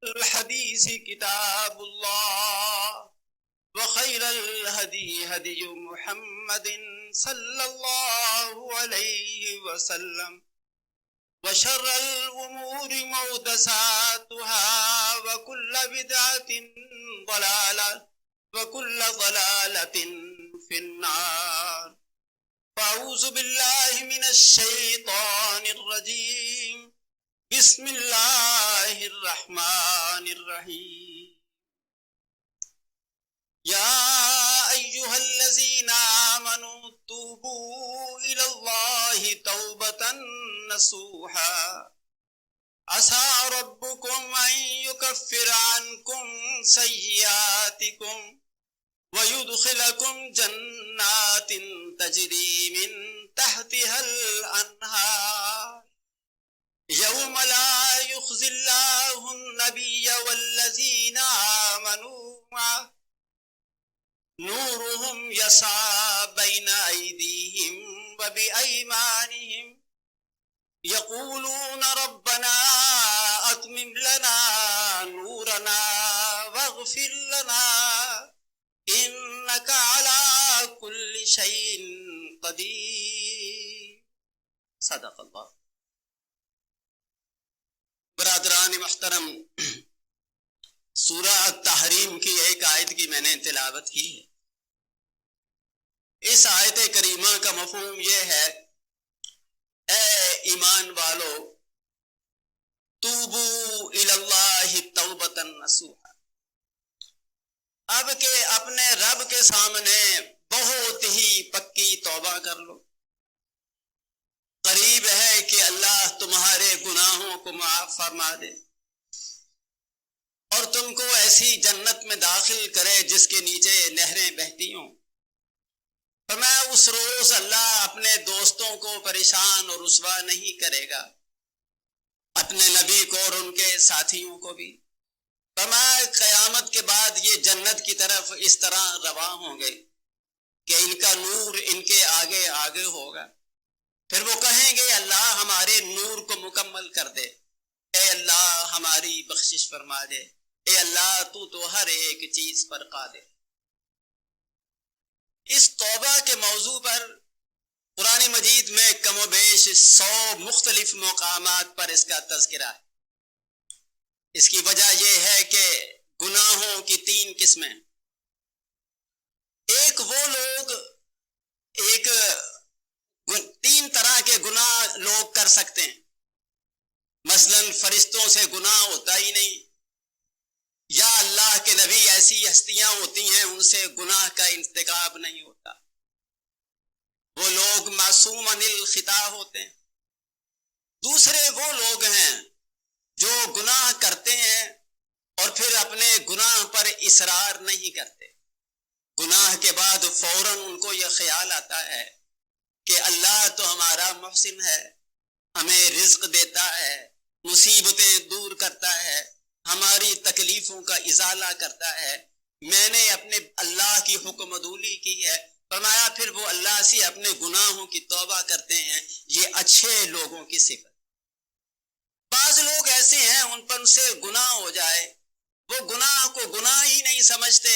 الحديث كتاب الله وخير الهدي هدي محمد صلى الله عليه وسلم وشر الأمور محدثاتها وكل بدعة ضلالة وكل ضلالة في النار. فأعوذ بالله من الشيطان الرجيم. بسم الله الرحمن الرحيم. يا أيها الذين آمنوا توبوا إلى الله توبة نصوحا عسى ربكم أن يكفر عنكم سيئاتكم ويدخلكم جنات تجري من تحتها الأنهار يوم لا يخزي الله النبي والذين آمنوا معه نورهم يسعى بين أيديهم وبأيمانهم يقولون ربنا أتمم لنا نورنا واغفر لنا إنك على كل شيء قدير. صدق اللہ. برادران محترم، سورہ التحریم کی ایک آیت کی میں نے تلاوت کی ہے. اس آیت کریمہ کا مفہوم یہ ہے: اے ایمان والو، توبو الی اللہ توبۃ نصوحا، اب کہ اپنے رب کے سامنے بہت ہی پکی توبہ کر لو. قریب ہے کہ اللہ تمہارے گناہوں کو معاف فرما دے اور تم کو ایسی جنت میں داخل کرے جس کے نیچے نہریں بہتی ہوں. فرمایا اس روز اللہ اپنے دوستوں کو پریشان اور رسوا نہیں کرے گا، اپنے نبی کو اور ان کے ساتھیوں کو بھی. فرمایا قیامت کے بعد یہ جنت کی طرف اس طرح رواں ہوں گے کہ ان کا نور ان کے آگے آگے ہوگا. پھر وہ کہیں گے اللہ ہمارے نور کو مکمل کر دے، اے اللہ ہماری بخشش فرما دے، اے اللہ تو ہر ایک چیز پر قادر. اس توبہ کے موضوع پر قرآن مجید میں کم و بیش 100 مختلف مقامات پر اس کا تذکرہ ہے. اس کی وجہ یہ ہے کہ گناہوں کی 3 قسمیں. ایک وہ لوگ، 3 طرح کے گناہ لوگ کر سکتے ہیں. مثلا فرشتوں سے گناہ ہوتا ہی نہیں، یا اللہ کے نبی ایسی ہستیاں ہوتی ہیں ان سے گناہ کا ارتکاب نہیں ہوتا. وہ لوگ معصوم عن الخطا ہوتے ہیں. دوسرے وہ لوگ ہیں جو گناہ کرتے ہیں اور پھر اپنے گناہ پر اصرار نہیں کرتے. گناہ کے بعد فوراً ان کو یہ خیال آتا ہے کہ اللہ تو ہمارا محسن ہے، ہمیں رزق دیتا ہے، مصیبتیں دور کرتا ہے، ہماری تکلیفوں کا ازالہ کرتا ہے، میں نے اپنے اللہ کی حکم عدولی کی ہے. فرمایا پھر وہ اللہ سے اپنے گناہوں کی توبہ کرتے ہیں. یہ اچھے لوگوں کی صفت. بعض لوگ ایسے ہیں ان پر سے گناہ ہو جائے، وہ گناہ کو گناہ ہی نہیں سمجھتے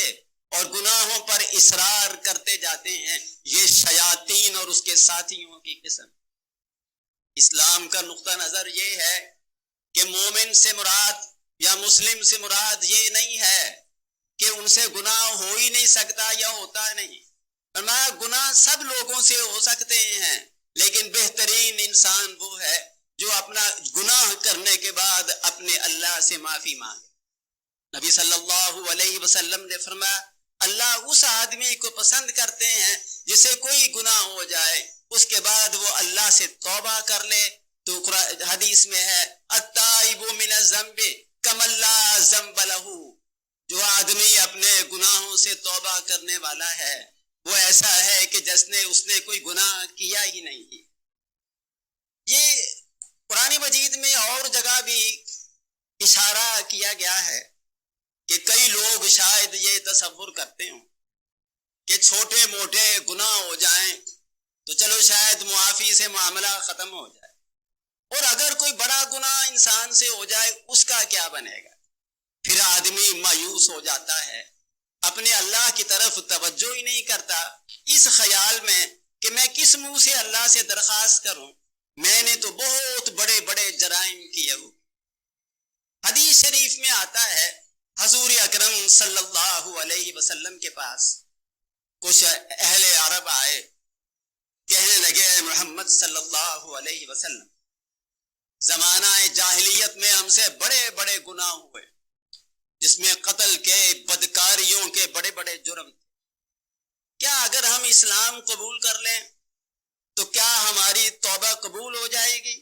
اور گناہوں پر اصرار کرتے جاتے ہیں. یہ شیاطین اور اس کے ساتھیوں کی قسم. اسلام کا نقطہ نظر یہ ہے کہ مومن سے مراد یا مسلم سے مراد یہ نہیں ہے کہ ان سے گناہ ہو ہی نہیں سکتا یا ہوتا نہیں. فرمایا گناہ سب لوگوں سے ہو سکتے ہیں، لیکن بہترین انسان وہ ہے جو اپنا گناہ کرنے کے بعد اپنے اللہ سے معافی مانگے. نبی صلی اللہ علیہ وسلم نے فرمایا اللہ اس آدمی کو پسند کرتے ہیں جسے کوئی گناہ ہو جائے اس کے بعد وہ اللہ سے توبہ کر لے. تو حدیث میں ہے التائب من الذنب کمن لا ذنب لہ، جو آدمی اپنے گناہوں سے توبہ کرنے والا ہے وہ ایسا ہے کہ اس نے کوئی گناہ کیا ہی نہیں. یہ قرآن مجید میں اور جگہ بھی اشارہ کیا گیا ہے کہ کئی لوگ شاید یہ تصور کرتے ہوں کہ چھوٹے موٹے گناہ ہو جائیں تو چلو شاید معافی سے معاملہ ختم ہو جائے، اور اگر کوئی بڑا گناہ انسان سے ہو جائے اس کا کیا بنے گا. پھر آدمی مایوس ہو جاتا ہے، اپنے اللہ کی طرف توجہ ہی نہیں کرتا، اس خیال میں کہ میں کس منہ سے اللہ سے درخواست کروں، میں نے تو بہت بڑے بڑے جرائم کیے ہو۔ حدیث شریف میں آتا ہے حضور اکرم صلی اللہ علیہ وسلم کے پاس کچھ اہل عرب آئے، کہنے لگے اے محمد صلی اللہ علیہ وسلم، زمانہ جاہلیت میں ہم سے بڑے بڑے گناہ ہوئے، جس میں قتل کے، بدکاریوں کے بڑے بڑے جرم، کیا اگر ہم اسلام قبول کر لیں تو کیا ہماری توبہ قبول ہو جائے گی؟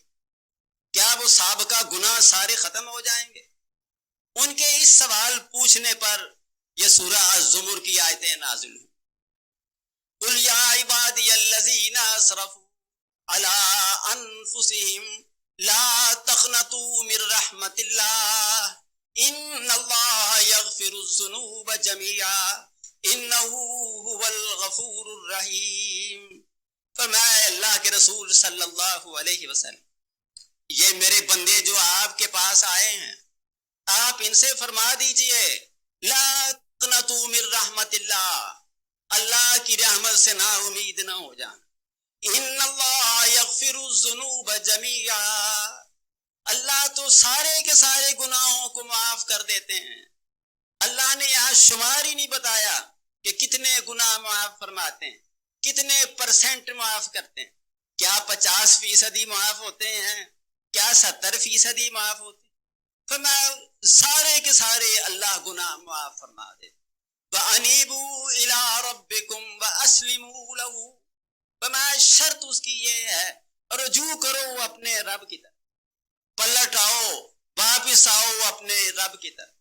کیا وہ سابقہ گناہ سارے ختم ہو جائیں گے؟ ان کے اس سوال پوچھنے پر یہ سورہ الزمر کی آیتیں نازل ہوئی۔ قل یا عبادی الذین اسرفوا علی انفسہم لا تقنطوا من رحمت اللہ ان اللہ یغفر الذنوب جميعا انہ هو الغفور الرحیم۔ فرمایا اللہ کے رسول صلی اللہ علیہ وسلم، یہ میرے بندے جو آپ کے پاس آئے ہیں، آپ ان سے فرما دیجئے لا تقنطوا من رحمت اللہ، اللہ کی رحمت سے نا امید نہ ہو جانا، ان اللہ یغفر الذنوب جميعا، اللہ تو سارے کے سارے گناہوں کو معاف کر دیتے ہیں۔ اللہ نے یہاں شمار ہی نہیں بتایا کہ کتنے گناہ معاف فرماتے ہیں، کتنے پرسنٹ معاف کرتے ہیں، کیا 50% معاف ہوتے ہیں، کیا 70% معاف ہوتے ہیں؟ فرمایا سارے کے سارے اللہ گناہ معاف فرما دے۔ وَأَنِيبُوا إِلَىٰ رَبِّكُمْ وَأَسْلِمُوا لَهُ، فرمایا شرط اس کی یہ ہے رجوع کرو اپنے رب کی طرف، پلٹ آؤ، واپس آؤ اپنے رب کی طرف،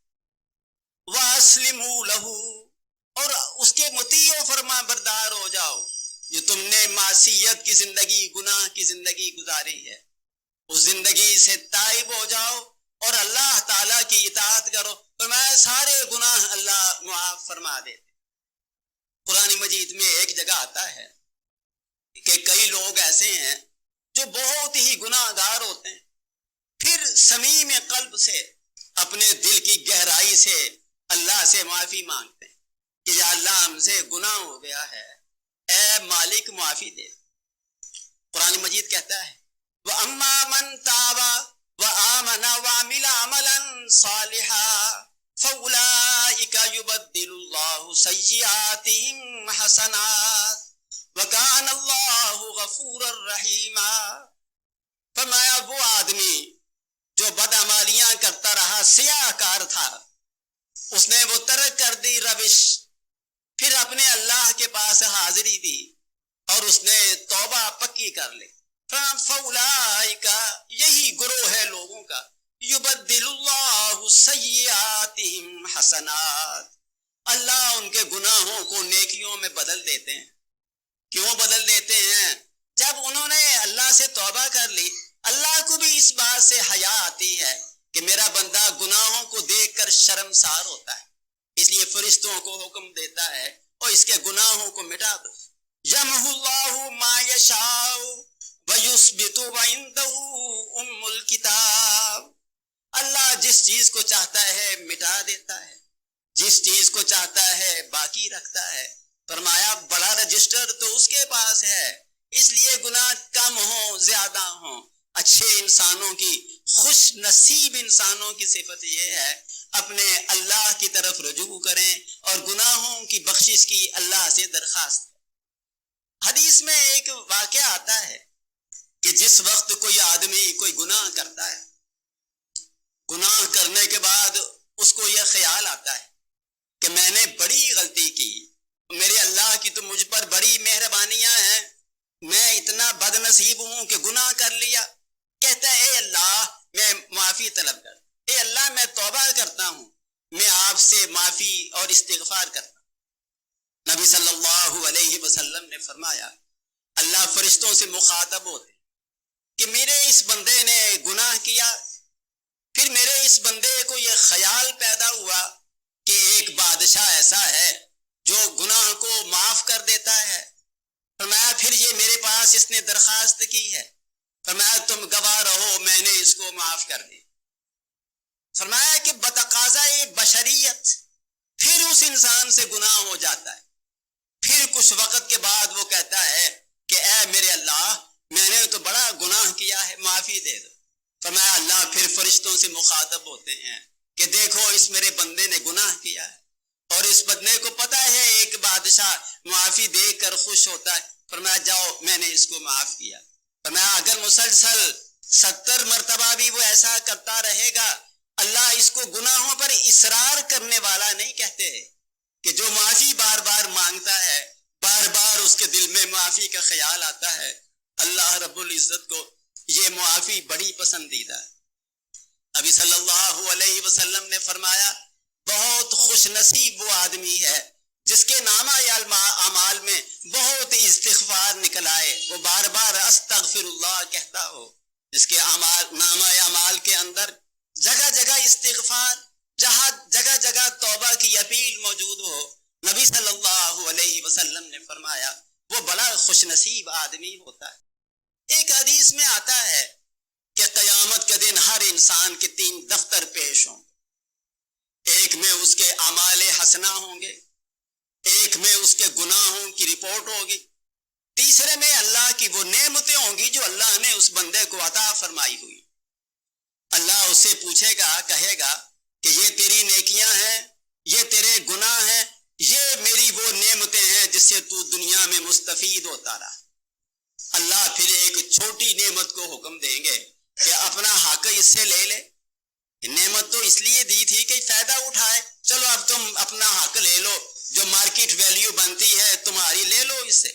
وَأَسْلِمُوا لَهُ، اور اس کے مطیع و فرما بردار ہو جاؤ۔ جو تم نے معصیت کی زندگی، گناہ کی زندگی گزاری ہے، اس زندگی سے تائب ہو جاؤ اور اللہ تعالیٰ کی اطاعت کرو، فرمایا سارے گناہ اللہ معاف فرما دیتے۔ قرآن مجید میں ایک جگہ آتا ہے کہ کئی لوگ ایسے ہیں جو بہت ہی گناہ گار ہوتے ہیں، پھر صمیم قلب سے، اپنے دل کی گہرائی سے اللہ سے معافی مانگتے ہیں کہ یا اللہ ہم سے گناہ ہو گیا ہے، اے مالک معافی دے۔ قرآن مجید کہتا ہے وَأَمَّا مَن تَابَ وَآمَنَ وَعَمِلَ عَمَلًا صَالِحًا فَأُولَٰئِكَ يُبَدِّلُ اللَّهُ سَيِّئَاتِهِمْ حَسَنَاتٍ وَكَانَ اللَّهُ غَفُورًا رَحِيمًا۔ فرمایا وہ آدمی جو بدعمالیاں کرتا رہا، سیاہ کار تھا، اس نے وہ ترک کر دی روش، پھر اپنے اللہ کے پاس حاضری دی اور اس نے توبہ پکی کر لی، فَأُولَٰئِكَ، یہی گروہ ہے لوگوں کا، يُبَدِّلُ اللَّهُ سَيِّئَاتِهِمْ حَسَنَاتٍ، اللہ ان کے گناہوں کو نیکیوں میں بدل دیتے ہیں۔ کیوں بدل دیتے ہیں؟ جب انہوں نے اللہ سے توبہ کر لی، اللہ کو بھی اس بات سے حیا آتی ہے کہ میرا بندہ گناہوں کو دیکھ کر شرمسار ہوتا ہے، اس لیے فرشتوں کو حکم دیتا ہے اور اس کے گناہوں کو مٹا دو۔ یمحو اللہ ما یشاء ویثبت وعنده ام الکتاب، اللہ جس چیز کو چاہتا ہے مٹا دیتا ہے، جس چیز کو چاہتا ہے باقی رکھتا ہے۔ فرمایا بڑا رجسٹر تو اس کے پاس ہے، اس لیے گناہ کم ہوں زیادہ ہوں، اچھے انسانوں کی، خوش نصیب انسانوں کی صفت یہ ہے اپنے اللہ کی طرف رجوع کریں اور گناہوں کی بخشش کی اللہ سے درخواست کریں۔ حدیث میں ایک واقعہ آتا ہے کہ جس وقت کوئی آدمی کوئی گناہ کرتا ہے، گناہ کرنے کے بعد اس کو یہ خیال آتا ہے کہ میں نے بڑی غلطی کی، میرے اللہ کی تو مجھ پر بڑی مہربانیاں ہیں، میں اتنا بد نصیب ہوں کہ گناہ کر لیا، کہتا ہے اے اللہ میں معافی طلب کر، اے اللہ میں توبہ کرتا ہوں، میں آپ سے معافی اور استغفار کرتا ہوں۔ نبی صلی اللہ علیہ وسلم نے فرمایا اللہ فرشتوں سے مخاطب ہوتے کہ میرے اس بندے نے گناہ کیا، پھر میرے اس بندے کو یہ خیال پیدا ہوا کہ ایک بادشاہ ایسا ہے جو گناہ کو معاف کر دیتا ہے، فرمایا پھر یہ میرے پاس اس نے درخواست کی ہے، فرمایا تم گواہ رہو میں نے اس کو معاف کر دی۔ فرمایا کہ بتقاضۂ بشریت پھر اس انسان سے گناہ ہو جاتا ہے، پھر کچھ وقت کے بعد وہ کہتا ہے کہ اے میرے اللہ میں نے تو بڑا گناہ کیا ہے، معافی دے دو۔ فرمایا اللہ پھر فرشتوں سے مخاطب ہوتے ہیں کہ دیکھو اس میرے بندے نے گناہ کیا ہے، اور اس بندے کو پتا ہے ایک بادشاہ معافی دے کر خوش ہوتا ہے۔ فرمایا جاؤ میں نے اس کو معاف کیا۔ فرمایا اگر مسلسل 70 مرتبہ بھی وہ ایسا کرتا رہے گا، اللہ اس کو گناہوں پر اصرار کرنے والا نہیں کہتے، کہ جو معافی بار بار مانگتا ہے بار بار اس کے دل میں معافی کا خیال آتا ہے، اللہ رب العزت کو یہ معافی بڑی پسندیدہ ہے۔ ابھی صلی اللہ علیہ وسلم نے فرمایا بہت خوش نصیب وہ آدمی ہے جس کے نامہ اعمال میں بہت استغفار نکل آئے، وہ بار بار استغفر اللہ کہتا ہو، جس کے نامہ اعمال کے اندر جگہ جگہ استغفار، جہاں جگہ جگہ توبہ کی اپیل موجود ہو۔ نبی صلی اللہ علیہ وسلم نے فرمایا وہ بڑا خوش نصیب آدمی ہوتا ہے۔ ایک حدیث میں آتا ہے کہ قیامت کے دن ہر انسان کے 3 دفتر پیش ہوں، ایک میں اس کے اعمال حسنہ ہوں گے، ایک میں اس کے گناہوں کی رپورٹ ہوگی، تیسرے میں اللہ کی وہ نعمتیں ہوں گی جو اللہ نے اس بندے کو عطا فرمائی ہوئی۔ اللہ اس سے پوچھے گا، کہے گا کہ یہ تیری نیکیاں ہیں، یہ تیرے گناہ ہیں، یہ میری وہ نعمتیں ہیں جس سے تو دنیا میں مستفید ہوتا رہا۔ اللہ پھر ایک چھوٹی نعمت کو حکم دیں گے کہ اپنا حق اس سے لے لے، نعمت تو اس لیے دی تھی کہ فائدہ اٹھائے، چلو اب تم اپنا حق لے لو، جو مارکیٹ ویلیو بنتی ہے تمہاری لے لو اس سے۔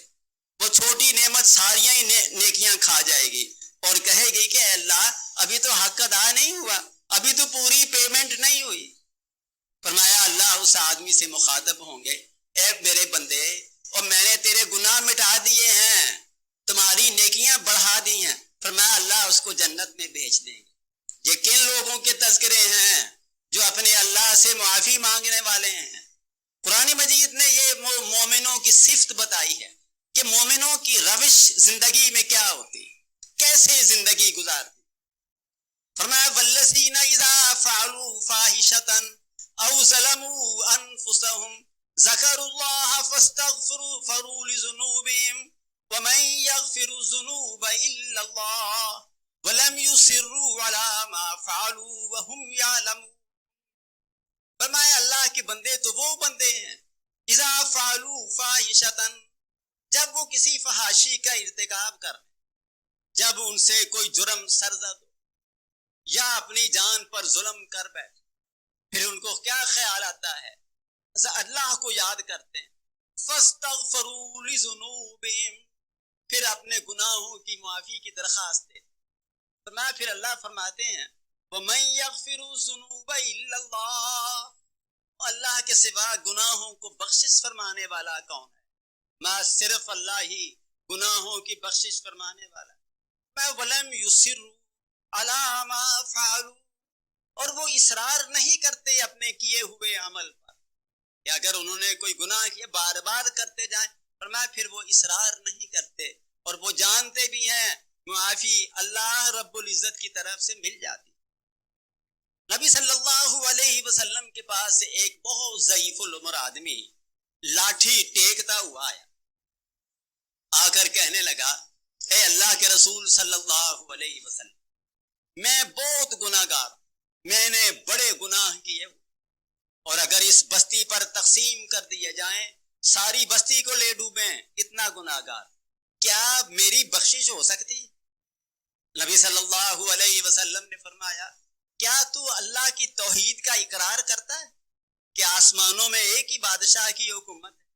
وہ چھوٹی نعمت ساریاں ہی نیکیاں کھا جائے گی اور کہے گی کہ اے اللہ ابھی تو حق ادا نہیں ہوا، ابھی تو پوری پیمنٹ نہیں ہوئی۔ فرمایا اللہ اس آدمی سے مخاطب ہوں گے، اے میرے بندے، اور میں نے تیرے گناہ مٹا دیے ہیں، تمہاری نیکیاں بڑھا دی ہیں۔ فرمایا اللہ اس کو جنت میں بھیج دیں گے۔ یہ کن لوگوں کے تذکرے ہیں جو اپنے اللہ سے معافی مانگنے والے ہیں؟ قرآن مجید نے یہ مومنوں کی صفت بتائی ہے کہ مومنوں کی روش زندگی میں کیا ہوتی، کیسے زندگی گزارتی۔ فرمایا والذین اذا فعلوا فاحشة او ظلموا انفسهم ذکروا اللہ فاستغفروا لذنوبهم ومن يغفر الذنوب الا اللہ ولم يصروا على ما فعلوا وهم يعلمون۔ فرمایا اللہ کے بندے تو وہ بندے ہیں اذا فعلوا فاحشة، جب وہ کسی فحاشی کا ارتکاب کر، جب ان سے کوئی جرم سرزد ہو یا اپنی جان پر ظلم کر بیٹھے، پھر ان کو کیا خیال آتا ہے؟ اللہ کو یاد کرتے ہیں، فاستغفروا لذنوبهم، پھر اپنے گناہوں کی معافی کی درخواست دیتے۔ پھر اللہ فرماتے ہیں وَمَن يَغْفِرُ الذُّنُوبَ إِلَّا اللَّهُ، اللہ کے سوا گناہوں کو بخشش فرمانے والا کون ہے؟ میں صرف اللہ ہی گناہوں کی بخشش فرمانے والا۔ میں وَلَمْ يُصِرُّوا عَلَى مَا فَعَلُوا، اور وہ اصرار نہیں کرتے اپنے کیے ہوئے عمل پر، کہ اگر انہوں نے کوئی گناہ کیا بار بار کرتے جائیں، فرمایا پھر وہ اصرار نہیں کرتے، اور وہ جانتے بھی ہیں معافی اللہ رب العزت کی طرف سے مل جاتی۔ نبی صلی اللہ علیہ وسلم کے پاس سے ایک بہت ضعیف العمر آدمی لاٹھی ٹیکتا ہوا آیا، آ کر کہنے لگا اے اللہ کے رسول صلی اللہ علیہ وسلم، میں بہت گناہ گار، میں نے بڑے گناہ کیے، اور اگر اس بستی پر تقسیم کر دیے جائیں، ساری بستی کو لے ڈوبیں، اتنا گناہ گار، کیا میری بخشش ہو سکتی؟ نبی صلی اللہ علیہ وسلم نے فرمایا کیا تو اللہ کی توحید کا اقرار کرتا ہے کہ آسمانوں میں ایک ہی بادشاہ کی حکومت ہے؟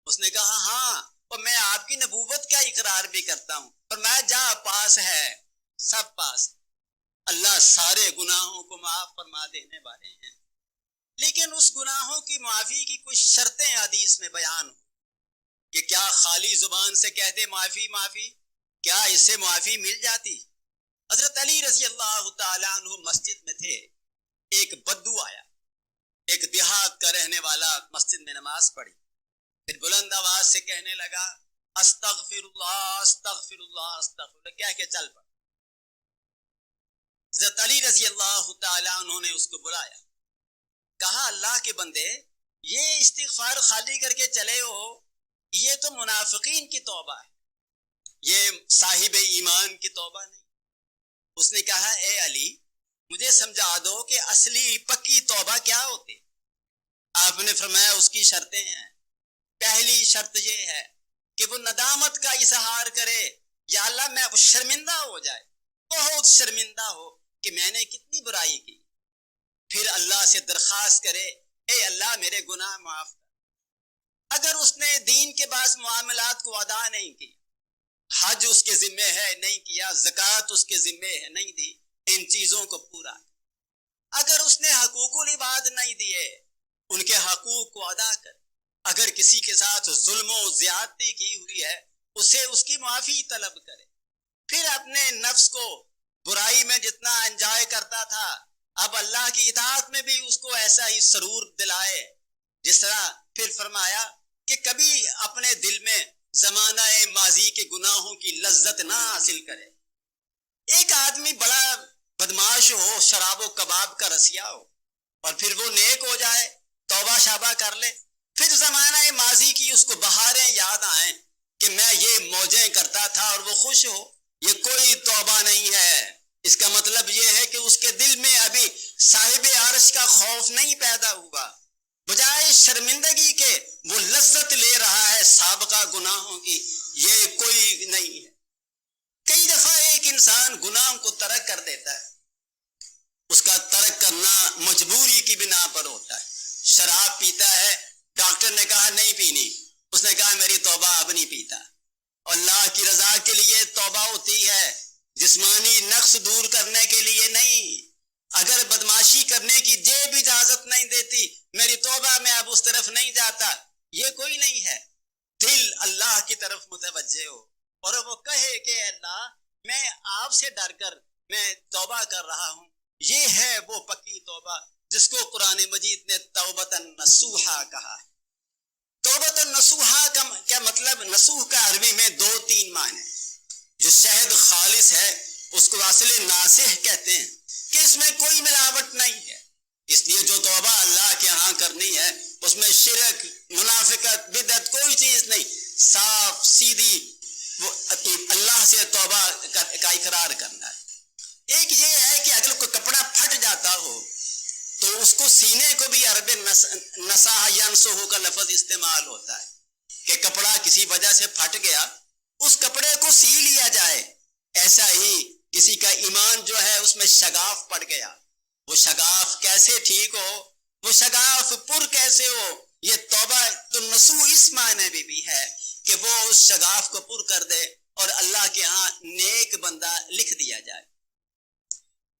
اس نے کہا ہاں، اور میں آپ کی نبوت کا اقرار بھی کرتا ہوں، پر میں جا پاس ہے، سب پاس، اللہ سارے گناہوں کو معاف فرما دینے والے ہیں۔ لیکن اس گناہوں کی معافی کی کچھ شرطیں حدیث میں بیان ہو کہ کیا خالی زبان سے کہتے معافی معافی، کیا اس سے معافی مل جاتی؟ حضرت علی رضی اللہ تعالیٰ عنہ مسجد میں تھے، ایک بدو آیا، ایک دیہات کا رہنے والا مسجد میں نماز پڑھی، پھر بلند آواز سے کہنے لگا استغفر اللہ استغفر اللہ استغفر اللہ، کیا کہ چل پڑا۔ حضرت علی رضی اللہ تعالیٰ عنہ نے اس کو بلایا، کہا اللہ کے بندے یہ استغفار خالی کر کے چلے ہو، یہ تو منافقین کی توبہ ہے، یہ صاحب ایمان کی توبہ نہیں۔ اس نے کہا اے علی مجھے سمجھا دو کہ اصلی پکی توبہ کیا ہوتی۔ آپ نے فرمایا اس کی شرطیں ہیں۔ پہلی شرط یہ ہے کہ وہ ندامت کا اظہار کرے، یا اللہ میں شرمندہ ہو جائے، بہت شرمندہ ہو کہ میں نے کتنی برائی کی، پھر اللہ سے درخواست کرے اے اللہ میرے گناہ معاف کر۔ اگر اس نے دین کے بعض معاملات کو ادا نہیں کی، حج اس کے ذمہ ہے نہیں کیا، زکوٰۃ اس کے ذمہ ہے نہیں دی، ان چیزوں کو پورا۔ اگر اس نے حقوق العباد نہیں دیے، ان کے حقوق کو ادا کر۔ اگر کسی کے ساتھ ظلم و زیادتی کی ہوئی ہے اسے اس کی معافی طلب کرے۔ پھر اپنے نفس کو برائی میں جتنا انجوائے کرتا تھا، اب اللہ کی اطاعت میں بھی اس کو ایسا ہی سرور دلائے، جس طرح پھر فرمایا کہ کبھی اپنے دل میں زمانہ ماضی کے گناہوں کی لذت نہ حاصل کرے۔ ایک آدمی بڑا بدماش ہو، شراب و کباب کا رسیا ہو، اور پھر وہ نیک ہو جائے، توبہ شابہ کر لے، پھر زمانہ ماضی کی اس کو بہاریں یاد آئیں کہ میں یہ موجیں کرتا تھا اور وہ خوش ہو، یہ کوئی توبہ نہیں ہے۔ اس کا مطلب یہ ہے کہ اس کے دل میں ابھی صاحب عرش کا خوف نہیں پیدا ہوا، بجائے شرمندگی کے وہ لذت لے رہا ہے سابقہ گناہوں کی، یہ کوئی نہیں ہے۔ کئی دفعہ ایک انسان گناہوں کو ترک کر دیتا ہے، اس کا ترک کرنا مجبوری کی بنا پر ہوتا ہے۔ شراب پیتا ہے، ڈاکٹر نے کہا نہیں پینی، اس نے کہا میری توبہ اب نہیں پیتا۔ اللہ کی رضا کے لیے توبہ ہوتی ہے، جسمانی نقص دور کرنے کے لیے نہیں۔ اگر بدماشی کرنے کی جیب اجازت نہیں دیتی، میری توبہ میں اب اس طرف نہیں جاتا، یہ کوئی نہیں ہے۔ دل اللہ کی طرف متوجہ ہو اور وہ کہے کہ اللہ میں آپ سے ڈر کر میں توبہ کر رہا ہوں، یہ ہے وہ پکی توبہ جس کو قرآن مجید نے توبۃ نصوحا کہا ہے۔ توبۃ نصوحا کا کیا مطلب؟ نصوح کا عربی میں 2-3 معنی ہیں۔ جو شہد خالص ہے اس کو اصل ناصح کہتے ہیں کہ اس میں کوئی ملاوٹ نہیں ہے، اس لیے جو توبہ اللہ کے ہاں کرنی ہے اس میں شرک، منافقت، بدعت کوئی چیز نہیں، صاف سیدھی وہ اللہ سے توبہ کا اقرار کرنا ہے۔ ایک یہ ہے کہ اگر کوئی کپڑا پھٹ جاتا ہو تو اس کو سینے کو بھی عربی نساہ ینسوہ کا لفظ استعمال ہوتا ہے کہ کپڑا کسی وجہ سے پھٹ گیا، اس کپڑے کو سی لیا جائے۔ ایسا ہی کسی کا ایمان جو ہے اس میں شگاف پڑ گیا، وہ شگاف کیسے ٹھیک ہو، وہ شگاف پر کیسے ہو؟ یہ توبہ تو نصوح اس معنی میں بھی ہے کہ وہ اس شگاف کو پر کر دے اور اللہ کے ہاں نیک بندہ لکھ دیا جائے۔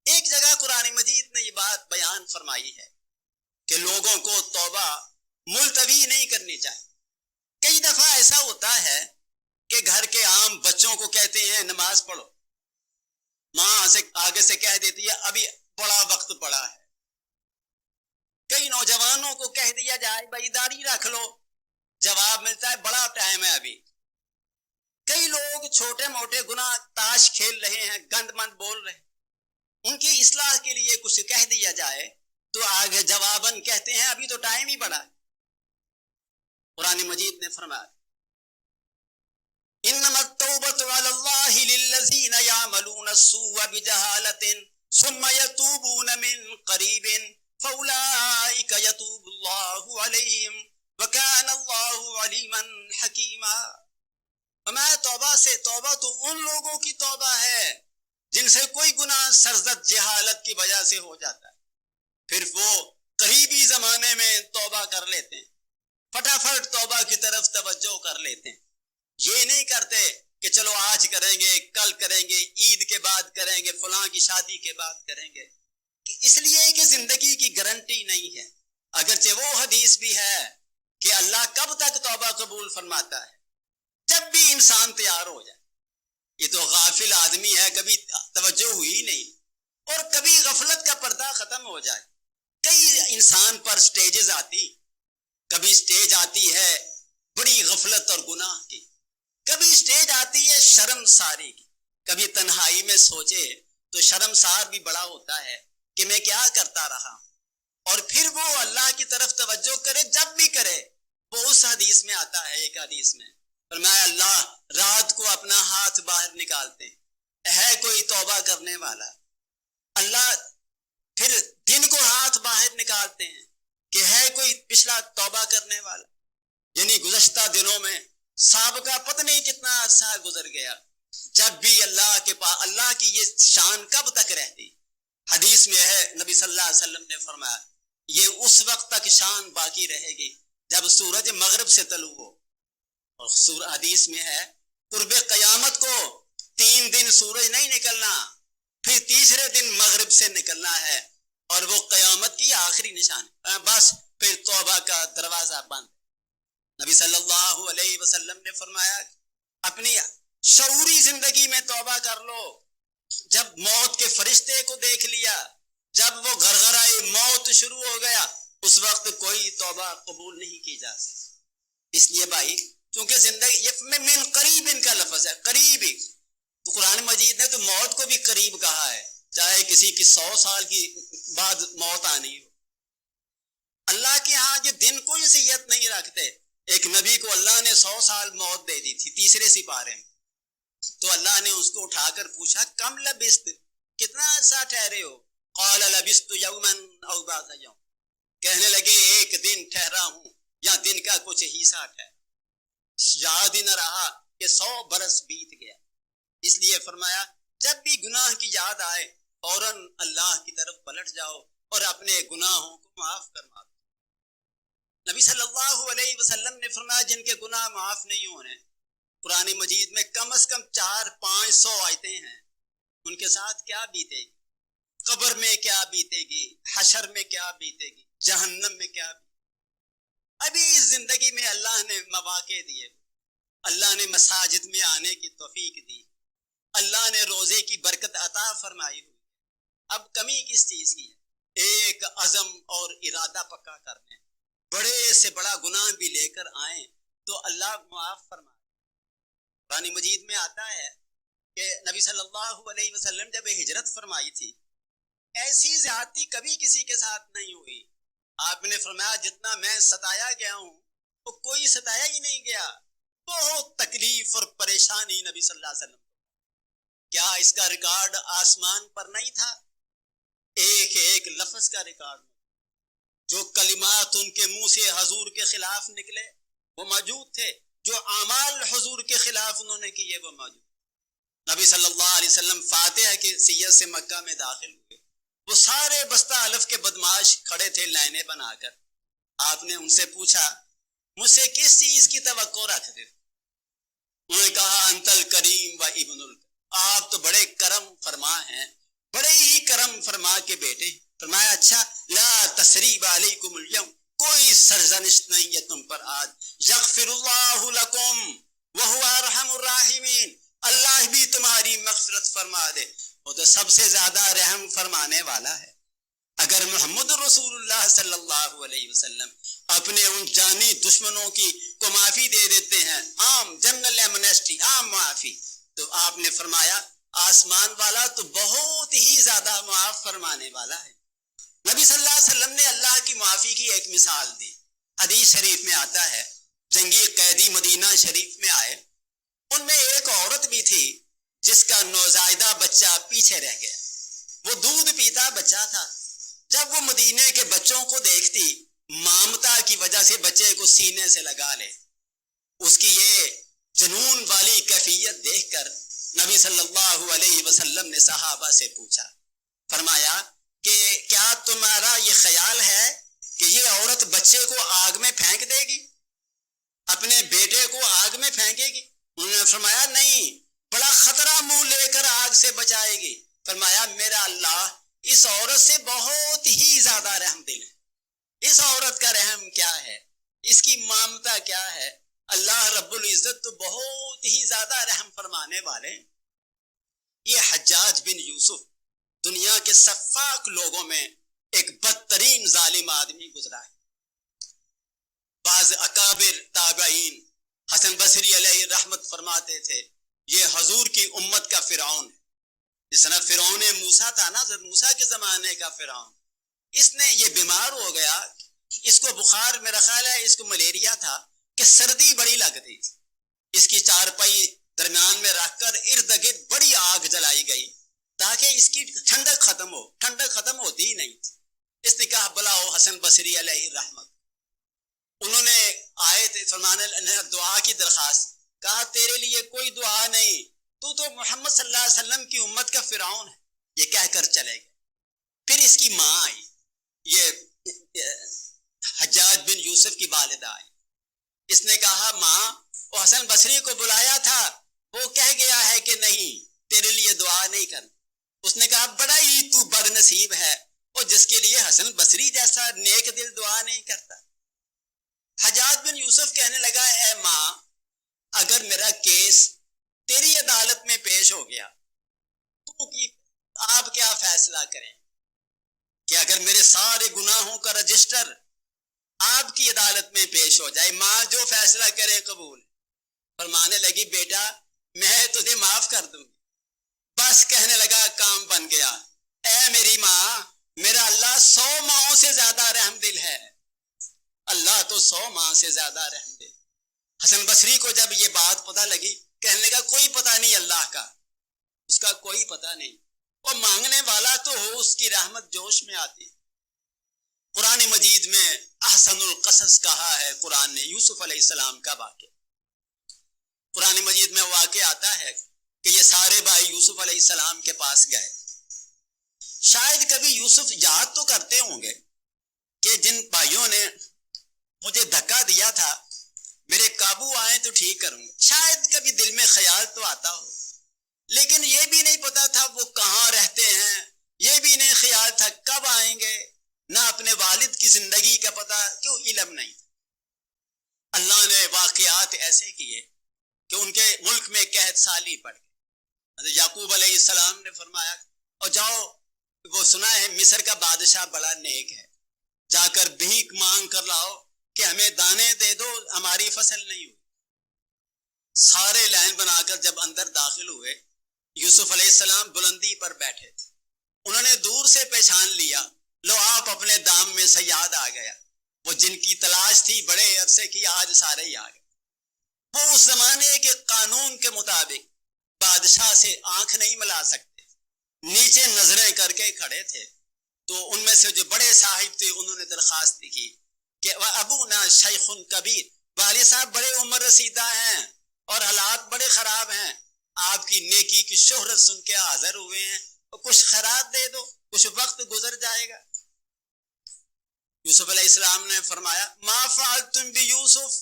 ایک جگہ قرآن مجید نے یہ بات بیان فرمائی ہے کہ لوگوں کو توبہ ملتوی نہیں کرنی چاہیے۔ کئی دفعہ ایسا ہوتا ہے کہ گھر کے عام بچوں کو کہتے ہیں نماز پڑھو، ماں سے آگے سے کہہ دیتی ہے ابھی بڑا وقت پڑا ہے۔ کئی نوجوانوں کو کہہ دیا جائے بھائی داڑھی رکھ لو، جواب ملتا ہے بڑا ٹائم ہے ابھی۔ کئی لوگ چھوٹے موٹے گناہ تاش کھیل رہے ہیں، گند مند بول رہے ہیں، ان کی اصلاح کے لیے کچھ کہہ دیا جائے تو آگے جواباً کہتے ہیں ابھی تو ٹائم ہی بڑا ہے۔ قرآن مجید نے فرمایا انما التوبة على الله للذين يعملون السوء بجهالة ثم يتوبون من قريب فأولئك يتوب الله عليهم وكان الله عليما حكيما۔ ہمارا توبہ تو ان لوگوں کی توبہ ہے جن سے کوئی گناہ سرزد جہالت کی وجہ سے ہو جاتا ہے، پھر وہ قریبی زمانے میں توبہ کر لیتے ہیں، فٹافٹ توبہ کی طرف توجہ کر لیتے ہیں۔ یہ نہیں کرتے کہ چلو آج کریں گے، کل کریں گے، عید کے بعد کریں گے، فلاں کی شادی کے بعد کریں گے، اس لیے کہ زندگی کی گارنٹی نہیں ہے۔ اگرچہ وہ حدیث بھی ہے کہ اللہ کب تک توبہ قبول فرماتا ہے؟ جب بھی انسان تیار ہو جائے۔ یہ تو غافل آدمی ہے، کبھی توجہ ہوئی نہیں، اور کبھی غفلت کا پردہ ختم ہو جائے۔ کئی انسان پر سٹیجز آتی، کبھی سٹیج آتی ہے بڑی غفلت اور گناہ کی، کبھی سٹیج آتی ہے شرم ساری کی۔ کبھی تنہائی میں سوچے تو شرمسار بھی بڑا ہوتا ہے کہ میں کیا کرتا رہا. اور پھر وہ اللہ کی طرف توجہ کرے، جب بھی کرے. وہ اس حدیث میں آتا ہے، ایک حدیث میں فرمایا اللہ رات کو اپنا ہاتھ باہر نکالتے ہے کوئی توبہ کرنے والا. اللہ پھر دن کو ہاتھ باہر نکالتے ہیں کہ ہے کوئی پچھلا توبہ کرنے والا. یعنی گزشتہ دنوں میں سابقہ پتہ نہیں کتنا عرصہ گزر گیا. جب بھی اللہ کے پاس، اللہ کی یہ شان کب تک رہتی؟ حدیث میں ہے نبی صلی اللہ علیہ وسلم نے فرمایا یہ اس وقت تک شان باقی رہے گی جب سورج مغرب سے طلوع ہو. اور حدیث میں ہے قرب قیامت کو 3 دن سورج نہیں نکلنا، پھر تیسرے دن مغرب سے نکلنا ہے، اور وہ قیامت کی آخری نشان. بس پھر توبہ کا دروازہ بند. نبی صلی اللہ علیہ وسلم نے فرمایا اپنی شعوری زندگی میں توبہ کر لو. جب موت کے فرشتے کو دیکھ لیا، جب وہ گھرگھرائے موت شروع ہو گیا، اس وقت کوئی توبہ قبول نہیں کی جا سکتی. اس لیے بھائی چونکہ زندگی یہ من قریب ان کا لفظ ہے، قریب ہی. تو قرآن مجید نے تو موت کو بھی قریب کہا ہے، چاہے کسی کی 100 سال کی بعد موت آنی ہو. اللہ کے ہاں یہ دن کوئی اذیت نہیں رکھتے. ایک نبی کو اللہ نے 100 سال موت دے دی تھی تیسرے سپارے میں. تو اللہ نے اس کو اٹھا کر پوچھا کم لبست، کتنا عرصہ ٹھہرے ہو؟ قال لبست یوما او بعض یوم، کہنے لگے ایک دن ٹھہرا ہوں یا دن کا کچھ حصہ ٹھہرا. یاد ہی نہ رہا کہ 100 برس بیت گیا. اس لیے فرمایا جب بھی گناہ کی یاد آئے فوراً اللہ کی طرف پلٹ جاؤ اور اپنے گناہوں کو معاف فرما دو. نبی صلی اللہ علیہ وسلم نے فرمایا جن کے گناہ معاف نہیں ہونے، قرآن مجید میں کم از کم 400-500 آیتیں ہیں، ان کے ساتھ کیا بیتے گی، قبر میں کیا بیتے گی، حشر میں کیا بیتے گی، جہنم میں کیا بیتے گی. ابھی اس زندگی میں اللہ نے مواقع دیے، اللہ نے مساجد میں آنے کی توفیق دی، اللہ نے روزے کی برکت عطا فرمائی ہوئی. اب کمی کس چیز کی ہے؟ ایک عزم اور ارادہ پکا کرنے. بڑے سے بڑا گناہ بھی لے کر آئیں تو اللہ معاف فرمائے. قرآن مجید میں آتا ہے کہ نبی صلی اللہ علیہ وسلم جب ہجرت فرمائی تھی ایسی زیادتی کبھی کسی کے ساتھ نہیں ہوئی. آپ نے فرمایا جتنا میں ستایا گیا ہوں وہ کوئی ستایا ہی نہیں گیا. بہت تکلیف اور پریشانی نبی صلی اللہ علیہ وسلم. کیا اس کا ریکارڈ آسمان پر نہیں تھا؟ ایک ایک لفظ کا ریکارڈ. جو کلمات ان کے منہ سے حضور کے خلاف نکلے وہ موجود تھے، جو اعمال حضور کے خلاف انہوں نے کیے وہ موجود. نبی صلی اللہ علیہ وسلم فاتحہ کی سید سے مکہ میں داخل ہوئے، وہ سارے بستہ الف کے بدماش کھڑے تھے لائنیں بنا کر. آپ نے ان سے پوچھا مجھ سے کس چیز کی توقع رکھتے؟ انہوں نے کہا انت الکریم و ابن ال، آپ تو بڑے کرم فرما ہیں، بڑے ہی کرم فرما کے بیٹے. فرمایا اچھا لا تثریب علیکم اليوم، کوئی سرزنش نہیں ہے تم پر آج. یغفر اللہ لکم وہو ارحم الراحمین، اللہ بھی تمہاری مغفرت فرما دے، وہ تو سب سے زیادہ رحم فرمانے والا ہے. اگر محمد رسول اللہ صلی اللہ علیہ وسلم اپنے ان جانی دشمنوں کی کو معافی دے دیتے ہیں، عام جنرل ایمنسٹی، عام معافی، تو آپ نے فرمایا آسمان والا تو بہت ہی زیادہ معاف فرمانے والا ہے. نبی صلی اللہ علیہ وسلم نے اللہ کی معافی کی ایک مثال دی. حدیث شریف میں آتا ہے جنگی قیدی مدینہ شریف میں آئے، ان میں ایک عورت بھی تھی جس کا نوزائیدہ بچہ پیچھے رہ گیا. وہ دودھ پیتا بچہ تھا. جب وہ مدینے کے بچوں کو دیکھتی مامتا کی وجہ سے بچے کو سینے سے لگا لے. اس کی یہ جنون والی کیفیت دیکھ کر نبی صلی اللہ علیہ وسلم نے صحابہ سے پوچھا، فرمایا کہ کیا تمہارا یہ خیال ہے کہ یہ عورت بچے کو آگ میں پھینک دے گی، اپنے بیٹے کو آگ میں پھینکے گی؟ انہوں نے فرمایا نہیں، بڑا خطرہ منہ لے کر آگ سے بچائے گی. فرمایا میرا اللہ اس عورت سے بہت ہی زیادہ رحم دل ہے. اس عورت کا رحم کیا ہے، اس کی مامتا کیا ہے. اللہ رب العزت تو بہت ہی زیادہ رحم فرمانے والے. یہ حجاج بن یوسف دنیا کے سفاک لوگوں میں ایک بدترین ظالم آدمی گزرا ہے. بعض اکابر تابعین حسن بصری علیہ رحمت فرماتے تھے یہ حضور کی امت کا فرعون ہے. جس طرح فرعون موسیٰ تھا نا، حضرت موسیٰ کے زمانے کا فرعون، اس نے یہ بیمار ہو گیا، اس کو بخار، میرا خیال ہے اس کو ملیریا تھا کہ سردی بڑی لگتی تھی، اس کی چارپائی درمیان میں رکھ کر ارد گرد بڑی آگ جلائی گئی تاکہ اس کی ٹھنڈک ختم ہو، ٹھنڈک ختم ہوتی ہی نہیں تھی۔ اس نے کہا بلاؤ حسن بصری علیہ الرحمت، انہوں نے آئے تھے فرمانے دعا کی درخواست، کہا تیرے لیے کوئی دعا نہیں، تو محمد صلی اللہ علیہ وسلم کی امت کا فرعون ہے، یہ کہہ کر چلے گئے۔ پھر اس کی ماں آئی، یہ حجاج بن یوسف کی والدہ آئی، اس نے کہا ماں وہ حسن بصری کو بلایا تھا، وہ کہہ گیا ہے کہ نہیں تیرے لیے دعا نہیں کرنا۔ اس نے کہا بڑا ہی تو بد نصیب ہے، اور جس کے لیے حسن بصری جیسا نیک دل دعا نہیں کرتا۔ حجاج بن یوسف کہنے لگا اے ماں، اگر میرا کیس تیری عدالت میں پیش ہو گیا تو آپ کیا فیصلہ کریں کہ اگر میرے سارے گناہوں کا رجسٹر آپ کی عدالت میں پیش ہو جائے، ماں جو فیصلہ کرے قبول۔ فرمانے لگی بیٹا میں تجھے معاف کر دوں گی۔ بس کہنے لگا کام بن گیا، اے میری ماں، میرا اللہ 100 ماؤں سے زیادہ رحم دل ہے، اللہ تو 100 ماں سے زیادہ رحم دل۔ حسن بصری کو جب یہ بات پتہ لگی، کہنے لگا کوئی پتہ نہیں اللہ کا، اس کا کوئی پتہ نہیں، اور مانگنے والا تو ہو اس کی رحمت جوش میں آتی۔ قرآن مجید میں احسن القصص کہا ہے قرآن نے یوسف علیہ السلام کا واقعہ۔ قرآن مجید میں واقعہ آتا ہے کہ یہ سارے بھائی یوسف علیہ السلام کے پاس گئے۔ شاید کبھی یوسف یاد تو کرتے ہوں گے کہ جن بھائیوں نے مجھے دھکا دیا تھا میرے قابو آئیں تو ٹھیک کروں گا، شاید کبھی دل میں خیال تو آتا ہو، لیکن یہ بھی نہیں پتا تھا وہ کہاں رہتے ہیں، یہ بھی نہیں خیال تھا کب آئیں گے، نہ اپنے والد کی زندگی کا پتہ، کیوں علم نہیں۔ اللہ نے واقعات ایسے کیے کہ ان کے ملک میں قحط سالی پڑ گئی۔ یعقوب علیہ السلام نے فرمایا اور جاؤ، وہ سنا ہے مصر کا بادشاہ بڑا نیک ہے، جا کر بھیک مانگ کر لاؤ کہ ہمیں دانے دے دو، ہماری فصل نہیں ہوئی۔ سارے لائن بنا کر جب اندر داخل ہوئے، یوسف علیہ السلام بلندی پر بیٹھے تھے، انہوں نے دور سے پہچان لیا، لو آپ اپنے دام میں صیاد آ گیا، وہ جن کی تلاش تھی بڑے عرصے کی آج سارے ہی آ گئے۔ وہ اس زمانے کے قانون کے مطابق بادشاہ سے آنکھ نہیں ملا سکتے، نیچے نظریں کر کے کھڑے تھے، تو ان میں سے جو بڑے صاحب تھے انہوں نے درخواست کی کہ ابونا شیخ کبیر، والد صاحب بڑے عمر رسیدہ ہیں اور حالات بڑے خراب ہیں، آپ کی نیکی کی شہرت سن کے حاضر ہوئے ہیں، کچھ خیرات دے دو، کچھ وقت گزر جائے گا۔ یوسف علیہ السلام نے فرمایا ما فعلتم بیوسف،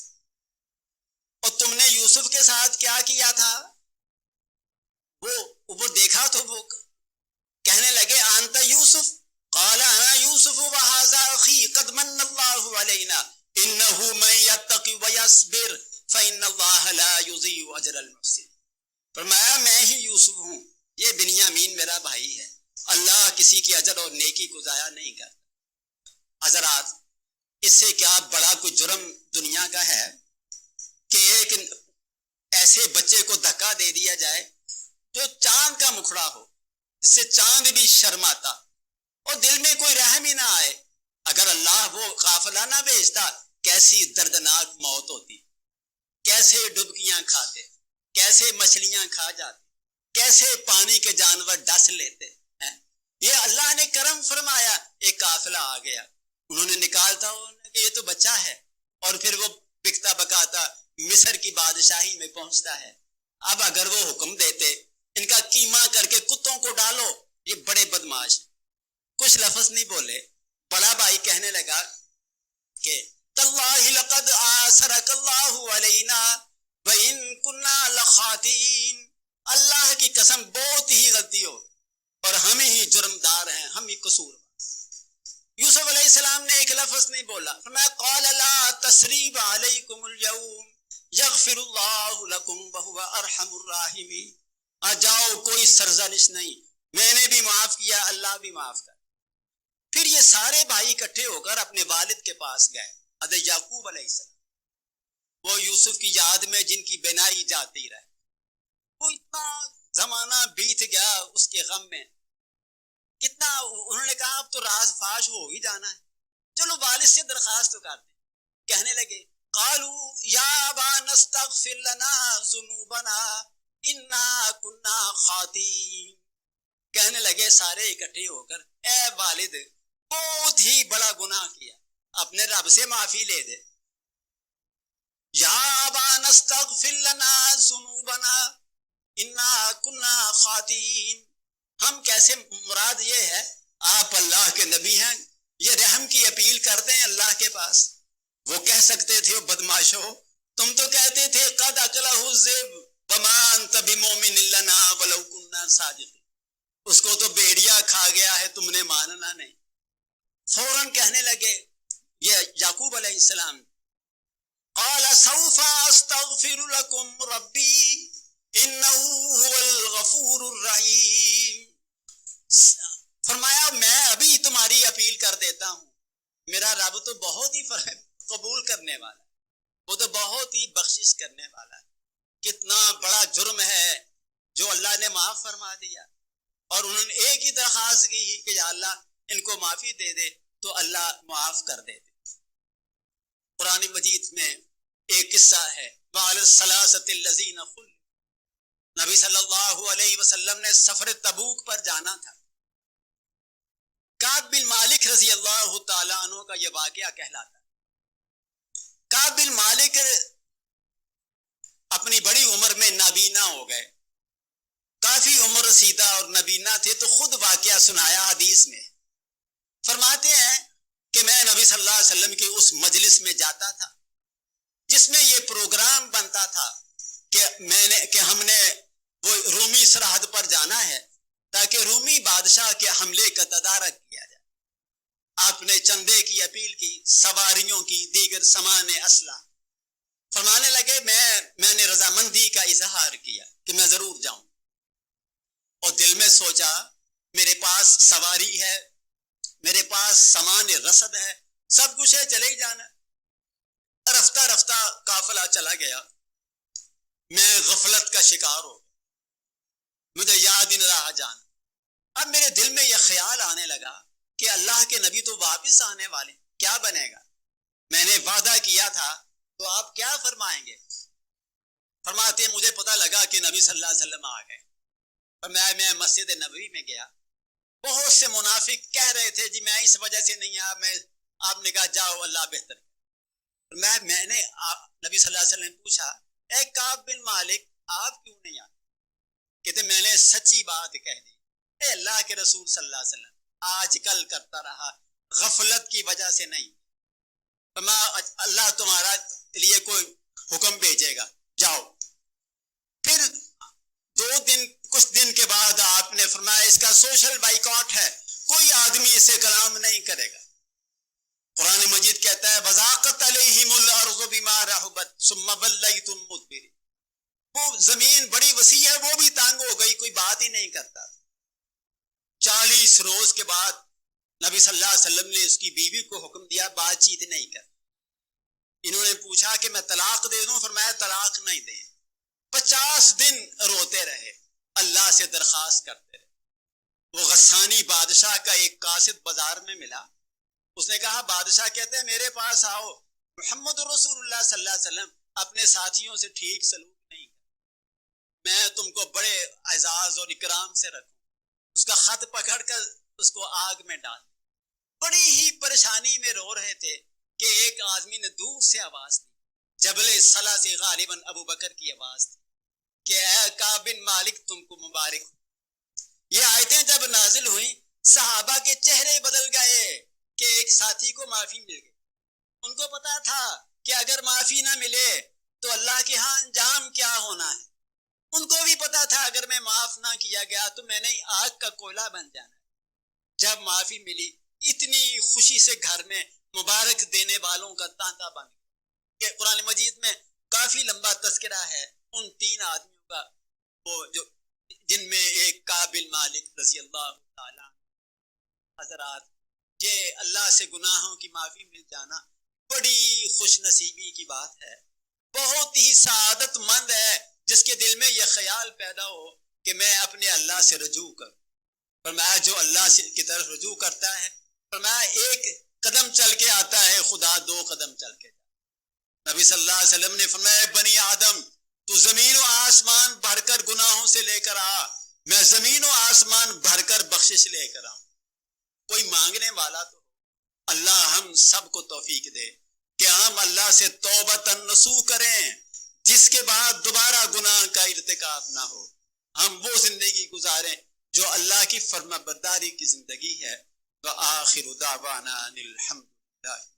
اور تم نے یوسف کے ساتھ کیا کیا تھا؟ وہ دیکھا تو وہ کہنے لگے انت یوسف، قال انا یوسف وهذا اخی قد من اللہ علینا انه من یتقی ویصبر فان اللہ لا یضیع اجر المحسنین۔ فرمایا میں ہی یوسف ہوں، یہ بنیامین میرا بھائی ہے، اللہ کسی کی اجر اور نیکی کو ضائع نہیں کرتا۔ حضرات، اس سے کیا بڑا کوئی جرم دنیا کا ہے کہ ایک ایسے بچے کو دھکا دے دیا جائے جو چاند کا مکھڑا ہو، جس سے چاند بھی شرماتا اور دل میں کوئی رحم ہی نہ آئے۔ اگر اللہ وہ قافلہ نہ بھیجتا کیسی دردناک موت ہوتی، کیسے ڈبکیاں کھاتے، کیسے مچھلیاں کھا جاتے، کیسے پانی کے جانور ڈس لیتے ہیں۔ یہ اللہ نے کرم فرمایا، ایک قافلہ آ گیا، انہوں نے نکالتا کہ یہ تو بچہ ہے، اور پھر وہ بکتا بکاتا مصر کی بادشاہی میں پہنچتا ہے۔ اب اگر وہ حکم دیتے ان کا کیما کر کے کتوں کو ڈالو، یہ بڑے بدماش، کچھ لفظ نہیں بولے۔ بڑا بھائی کہنے لگا کہ تاللہ لقد آثرک اللہ علینا وَإِن كُنَّا لَخَاطِئِينَ، اللہ کی قسم بہت ہی غلطی ہو اور ہم ہی جرمدار ہیں، ہم ہی قصور۔ یوسف علیہ السلام نے ایک لفظ نہیں بولا، فرمایا قال لا تثریب علیکم اليوم یغفر اللہ لکم وہو ارحم الراحمین۔ جاؤ، کوئی سرزنش نہیں، میں نے بھی معاف کیا، اللہ بھی معاف کر۔ پھر یہ سارے بھائی اکٹھے ہو کر اپنے والد کے پاس گئے، حضرت یعقوب علیہ السلام، وہ یوسف کی یاد میں جن کی بینائی جاتی رہے، وہ اتنا زمانہ بیت گیا اس کے غم میں، کتنا انہوں نے کہا اب تو راز فاش ہو ہی جانا ہے، چلو والد سے درخواست کرتے ہیں۔ کہنے لگے قالوا یا ابانا استغفر لنا ذنوبنا انا کنا خاطئین، کہنے لگے سارے اکٹھے ہو کر اے والد بہت ہی بڑا گناہ کیا، اپنے رب سے معافی لے دے۔ یا ابانا استغفر لنا ذنوبنا انا کنا خاطئین، ہم کیسے، مراد یہ ہے آپ اللہ کے نبی ہیں، یہ رحم کی اپیل کر دیں اللہ کے پاس۔ وہ کہہ سکتے تھے بدماشو، تم تو کہتے تھے قد اکلہ الذئب وما انت بمؤمن لنا ولو كنا صادقین، اس کو تو بھیڑیا کھا گیا ہے، تم نے ماننا نہیں۔ فوراً کہنے لگے یہ یعقوب علیہ السلام، قال سوف استغفر لكم ربی انہ هو الغفور الرحیم، فرمایا میں ابھی تمہاری اپیل کر دیتا ہوں، میرا رب تو بہت ہی قبول کرنے والا ہے، وہ تو بہت ہی بخشش کرنے والا ہے۔ کتنا بڑا جرم ہے جو اللہ نے معاف فرما دیا، اور انہوں نے ایک ہی درخواست کی کہ یا اللہ ان کو معافی دے دے، تو اللہ معاف کر دیتے۔ قرآن مجید میں ایک قصہ ہے، وعلی الثلاثة الذین خلفوا، نبی صلی اللہ علیہ وسلم نے سفر تبوک پر جانا تھا۔ کعب بن مالک رضی اللہ تعالیٰ عنہ کا یہ واقعہ کہلاتا ہے۔ کعب بن مالک اپنی بڑی عمر میں نابینا ہو گئے، کافی عمر رسیدہ اور نابینا تھے، تو خود واقعہ سنایا حدیث میں، فرماتے ہیں کہ میں نبی صلی اللہ علیہ وسلم کی اس مجلس میں جاتا تھا جس میں یہ پروگرام بنتا تھا کہ ہم نے وہ رومی سرحد پر جانا ہے تاکہ رومی بادشاہ کے حملے کا تدارک کیا جائے۔ آپ نے چندے کی اپیل کی، سواریوں کی، دیگر سامان اسلحہ، فرمانے لگے میں نے رضامندی کا اظہار کیا کہ میں ضرور جاؤں، اور دل میں سوچا میرے پاس سواری ہے، میرے پاس سامان رسد ہے، سب کچھ ہے، چلے ہی جانا۔ رفتہ رفتہ قافلہ چلا گیا، میں غفلت کا شکار ہو گیا، مجھے یاد ہی نہ رہا جانا۔ اب میرے دل میں یہ خیال آنے لگا کہ اللہ کے نبی تو واپس آنے والے، کیا بنے گا؟ میں نے وعدہ کیا تھا تو آپ کیا فرمائیں گے؟ فرماتے ہیں مجھے پتہ لگا کہ نبی صلی اللہ علیہ وسلم آ گئے، اور میں مسجد نبوی میں گیا، بہت سے منافق کہہ رہے تھے جی میں اس وجہ سے نہیں آیا، آپ نے کہا جاؤ اللہ بہتر۔ میں نے نبی صلی اللہ علیہ وسلم نے پوچھا اے کعب بن مالک آپ کیوں نہیں آئے؟ کہتے میں نے سچی بات کہہ دی، اے اللہ کے رسول صلی اللہ علیہ وسلم آج کل کرتا رہا، غفلت کی وجہ سے نہیں، اللہ تمہارا لیے کوئی حکم بھیجے گا، جاؤ۔ پھر کچھ دن کے بعد آپ نے فرمایا اس کا سوشل بائیکاٹ ہے، کوئی آدمی اسے کلام نہیں کرے گا۔ قرآن مجید کہتا ہے وَضَاقَتْ عَلَيْهِمُ الْأَرْضُ بِمَا رَحُبَتْ ثُمَّ وَلَّيْتُم مُدْبِرِينَ، وہ زمین بڑی وسیع ہے، وہ بھی تانگ ہو گئی، کوئی بات ہی نہیں کرتا۔ 40 روز کے بعد نبی صلی اللہ علیہ وسلم نے اس کی بیوی کو حکم دیا بات چیت نہیں کر۔ انہوں نے پوچھا کہ میں طلاق دے دوں؟ فرمایا طلاق نہیں دیں۔ 50 دن روتے رہے، اللہ سے درخواست کرتے رہے۔ وہ غسانی بادشاہ کا ایک قاصد بازار میں ملا، اس نے کہا بادشاہ کہتے ہیں میرے پاس آؤ، محمد رسول اللہ صلی اللہ علیہ وسلم اپنے ساتھیوں سے ٹھیک سلوک نہیں کرتے، میں تم کو بڑے اعزاز اور اکرام سے رکھوں۔ اس کا خط پکڑ کر اس کو آگ میں ڈال، بڑی ہی پریشانی میں رو رہے تھے کہ ایک آدمی نے دور سے آواز دی، جبل صلا سے غالباً ابو بکر کی آواز دی کہ اے کعب بن مالک تم کو مبارک ہو۔ یہ آیتیں جب نازل ہوئیں صحابہ کے چہرے بدل گئے کہ ایک ساتھی کو معافی مل گئی۔ ان کو پتا تھا کہ اگر معافی نہ ملے تو اللہ کے ہاں انجام کیا ہونا ہے۔ ان کو بھی پتا تھا اگر میں معاف نہ کیا گیا تو میں نے آگ کا کوئلہ بن جانا ہے۔ جب معافی ملی اتنی خوشی سے گھر میں مبارک دینے والوں کا تانتا بن گیا کہ قرآن مجید میں کافی لمبا تذکرہ ہے ان 3 آدمیوں کا، وہ جو جن میں ایک کعب بن مالک رضی اللہ تعالیٰ۔ حضرات یہ اللہ سے گناہوں کی معافی مل جانا بڑی خوش نصیبی کی بات ہے، بہت ہی سعادت مند ہے جس کے دل میں یہ خیال پیدا ہو کہ میں اپنے اللہ سے رجوع کروں. فرمایا جو اللہ کی طرف رجوع کرتا ہے فرمایا ایک قدم چل کے آتا ہے خدا دو قدم چل کے. نبی صلی اللہ علیہ وسلم نے فرمایا بنی آدم تو زمین و آسمان بھر کر گناہوں سے لے کر آ، میں زمین و آسمان بھر کر بخشش لے کر آؤں. کوئی مانگنے والا تو اللہ ہم سب کو توفیق دے کہ ہم اللہ سے توبۃ نصوح کریں جس کے بعد دوبارہ گناہ کا ارتکاب نہ ہو. ہم وہ زندگی گزاریں جو اللہ کی فرما برداری کی زندگی ہے. وآخر دعوانا الحمدللہ.